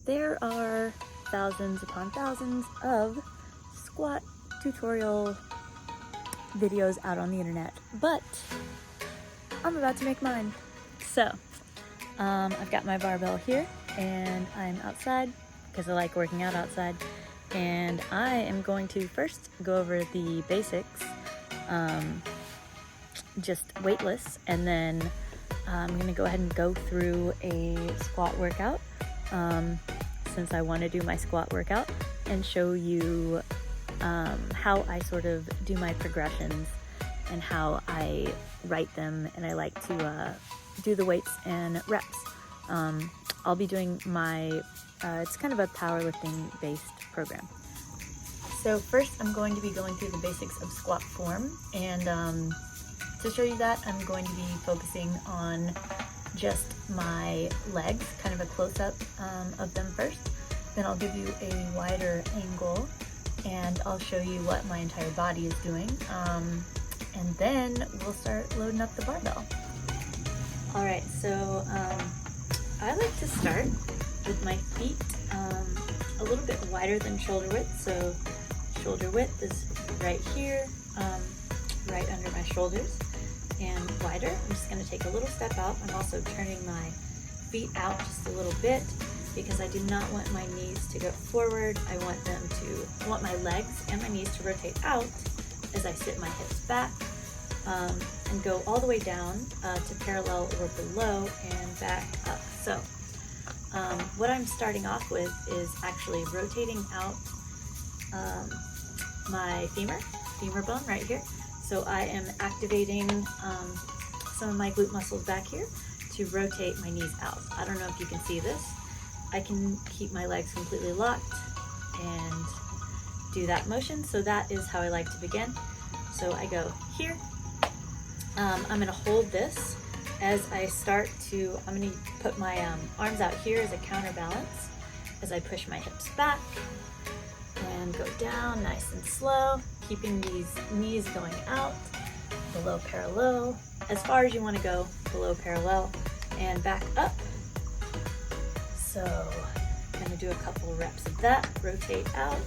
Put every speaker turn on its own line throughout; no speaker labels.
there are thousands upon thousands of squat tutorial videos out on the internet, but I'm about to make mine. So I've got my barbell here and I'm outside because I like working out outside, and I am going to first go over the basics, just weightless, and then I'm going to go ahead and go through a squat workout since I want to do my squat workout and show you how I sort of do my progressions and how I write them, and I like to do the weights and reps. I'll be doing my, it's kind of a powerlifting based program. So first I'm going to be going through the basics of squat form, and to show you that I'm going to be focusing on just my legs, kind of a close-up of them first. Then I'll give you a wider angle and I'll show you what my entire body is doing, and then we'll start loading up the barbell. Alright, so I like to start with my feet a little bit wider than shoulder width. So shoulder width is right here, right under my shoulders, and wider. I'm just going to take a little step out. I'm also turning my feet out just a little bit because I do not want my knees to go forward. I want my legs and my knees to rotate out as I sit my hips back and go all the way down to parallel or below and back up. So what I'm starting off with is actually rotating out my femur bone right here. So I am activating some of my glute muscles back here to rotate my knees out. I don't know if you can see this. I can keep my legs completely locked and do that motion. So that is how I like to begin. So I go here. I'm going to hold this as I start to, I'm going to put my arms out here as a counterbalance as I push my hips back and go down nice and slow, keeping these knees going out below parallel, as far as you want to go below parallel, and back up. So I'm going to do a couple reps of that. Rotate out,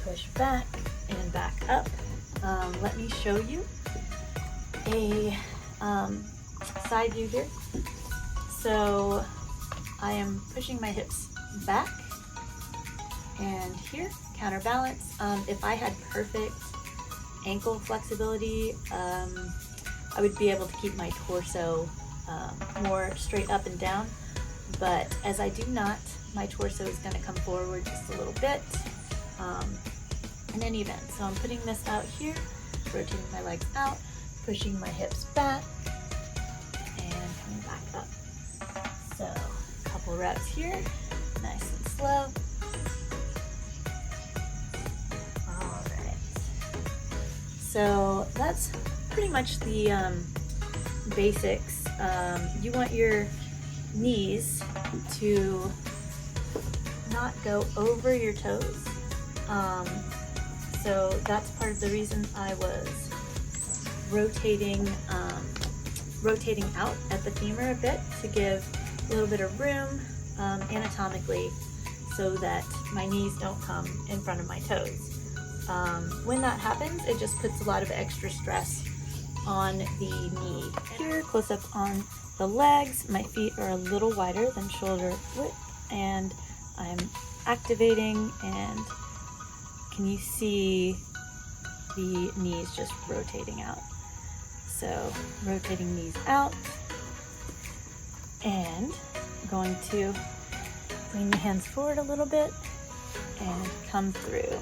push back, and back up. Let me show you a side view here. So I am pushing my hips back and here, counterbalance. If I had perfect ankle flexibility, I would be able to keep my torso more straight up and down, but as I do not, my torso is going to come forward just a little bit in any event. So I'm putting this out here, rotating my legs out, pushing my hips back, and coming back up. So a couple reps here, nice and slow. Alright, so that's pretty much the basics. You want your knees to not go over your toes. So that's part of the reason I was rotating out at the femur a bit, to give a little bit of room anatomically so that my knees don't come in front of my toes. When that happens, it just puts a lot of extra stress on the knee. Here, close up on the legs, my feet are a little wider than shoulder width, and I'm activating, and can you see the knees just rotating out? So rotating knees out, and going to bring the hands forward a little bit and come through.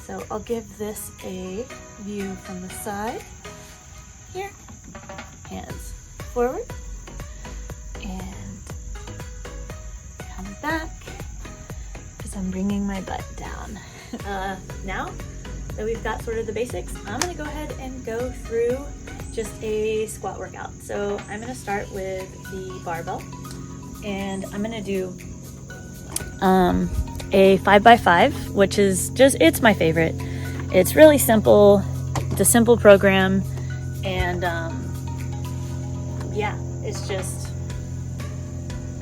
So I'll give this a view from the side. Here, hands forward and come back as I'm bringing my butt down. Now that we've got sort of the basics, I'm going to go ahead and go through just a squat workout. So I'm going to start with the barbell, and I'm going to do a 5x5, which is just, it's my favorite. It's really simple. It's a simple program, and yeah, it's just,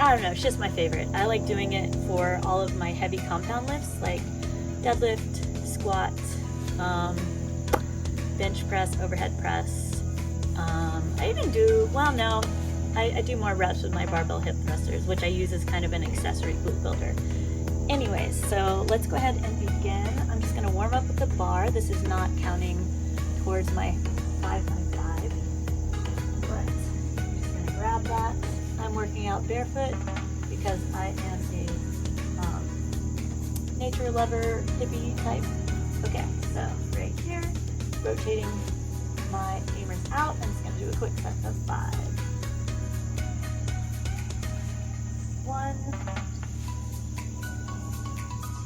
I don't know, it's just my favorite. I like doing it for all of my heavy compound lifts, like deadlift, squat, bench press, overhead press. I even do, well, no, I do more reps with my barbell hip thrusters, which I use as kind of an accessory glute builder. Anyways, so let's go ahead and begin. I'm just gonna warm up with the bar. This is not counting towards my 5x5, but I'm just gonna grab that. I'm working out barefoot because I am a nature lover, hippie type. Okay, so right here, rotating my femurs out. I'm just gonna do a quick set of 5. 1,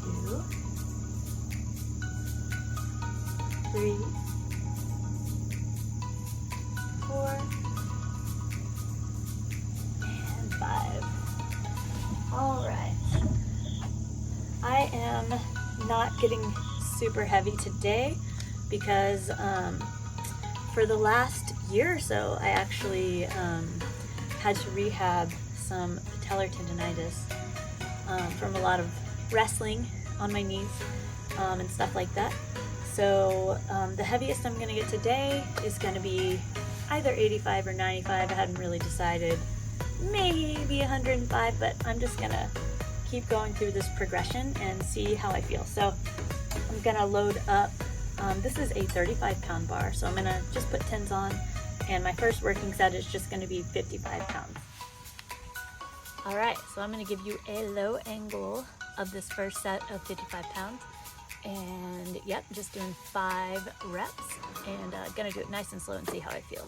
2, 3, 4, and 5. All right. I am not getting super heavy today because for the last year or so, I actually had to rehab some patellar tendonitis from a lot of wrestling on my knees and stuff like that. So the heaviest I'm gonna get today is gonna be either 85 or 95. I hadn't really decided, maybe 105, but I'm just gonna keep going through this progression and see how I feel. So I'm gonna load up, this is a 35-pound bar, so I'm gonna just put 10s on, and my first working set is just gonna be 55 pounds. All right, so I'm gonna give you a low angle of this first set of 55 pounds. And yep, just doing 5 reps, and gonna do it nice and slow and see how I feel.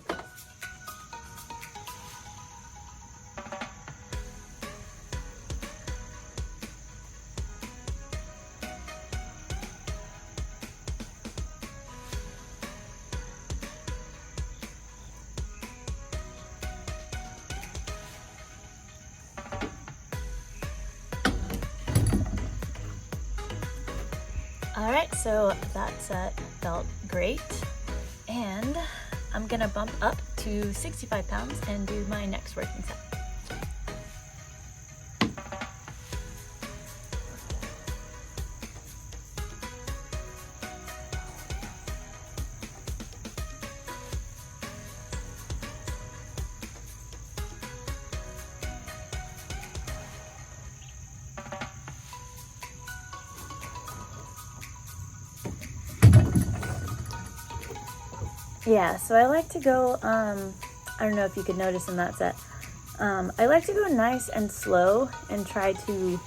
All right, so that set felt great, and I'm gonna bump up to 65 pounds and do my next working set. Yeah, so I like to go, I don't know if you could notice in that set, I like to go nice and slow and try to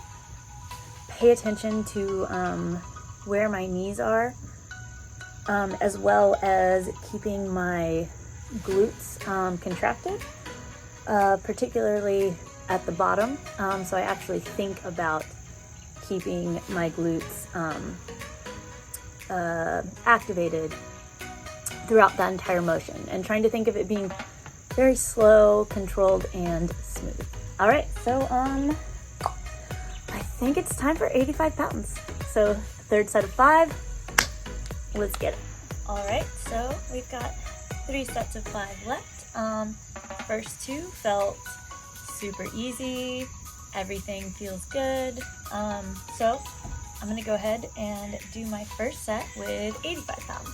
pay attention to where my knees are, as well as keeping my glutes contracted, particularly at the bottom. So I actually think about keeping my glutes activated throughout that entire motion, and trying to think of it being very slow, controlled, and smooth. All right, so I think it's time for 85 pounds. So third set of 5, let's get it. All right, so we've got 3 sets of 5 left. First 2 felt super easy. Everything feels good. So I'm gonna go ahead and do my first set with 85 pounds.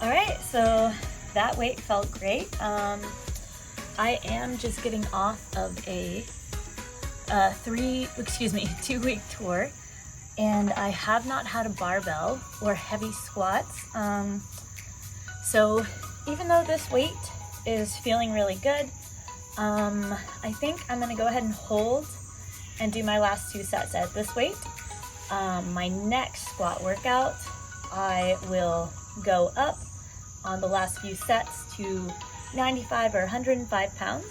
All right, so that weight felt great. I am just getting off of a 2-week tour, and I have not had a barbell or heavy squats. So even though this weight is feeling really good, I think I'm gonna go ahead and hold and do my last 2 sets at this weight. My next squat workout, I will go up on the last few sets to 95 or 105 pounds.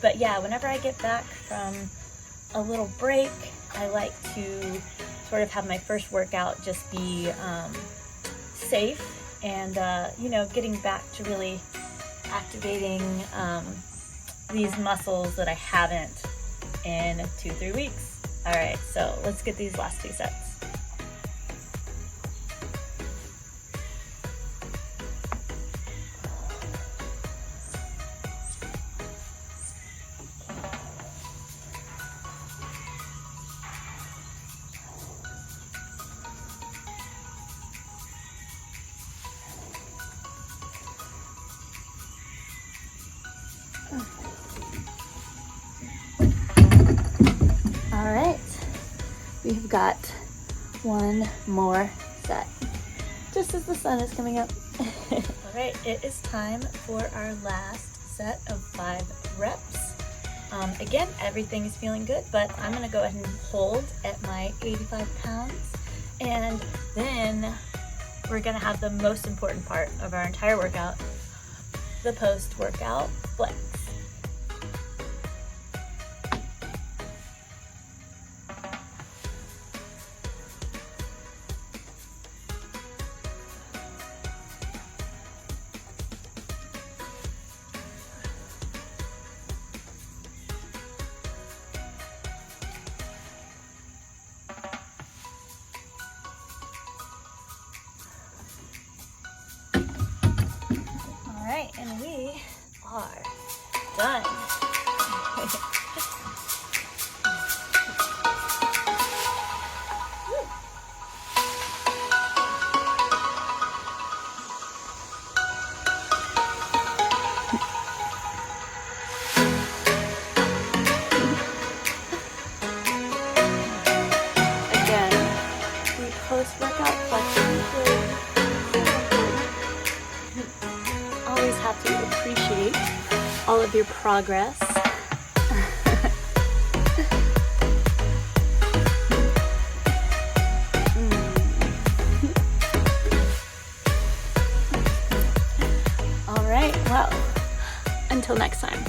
But yeah, whenever I get back from a little break, I like to sort of have my first workout just be safe and, you know, getting back to really activating these muscles that I haven't in 2-3 weeks. All right, so let's get these last 2 sets. All right, we've got one more set, just as the sun is coming up. All right, it is time for our last set of 5 reps. Again, everything is feeling good, but I'm gonna go ahead and hold at my 85 pounds, and then we're gonna have the most important part of our entire workout, the post-workout flex. All right, and we are done. Again, the post-workout flexion is always have to appreciate all of your progress. All right, well, until next time.